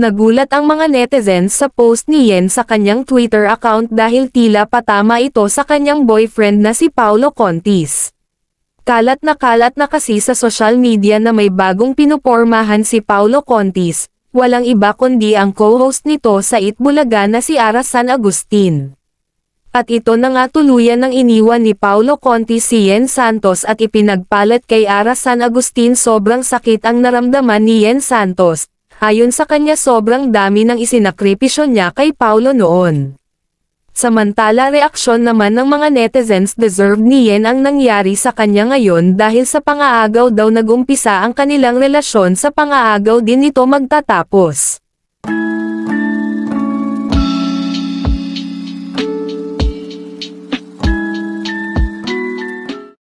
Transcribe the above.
Nagulat ang mga netizens sa post ni Yen sa kanyang Twitter account dahil tila patama ito sa kanyang boyfriend na si Paulo Contis. Kalat na kasi sa social media na may bagong pinupormahan si Paulo Contis, walang iba kundi ang co-host nito sa Itbulaga na si Ara San Agustin. At ito na nga tuluyan ng iniwan ni Paulo Contis si Yen Santos at ipinagpalit kay Ara San Agustin. Sobrang sakit ang naramdaman ni Yen Santos. Ayon sa kanya sobrang dami ng isinakripisyo niya kay Paulo noon. Samantala reaksyon naman ng mga netizens, deserved ni Yen ang nangyari sa kanya ngayon dahil sa pangaagaw daw nagumpisa ang kanilang relasyon, sa pangaagaw din ito magtatapos.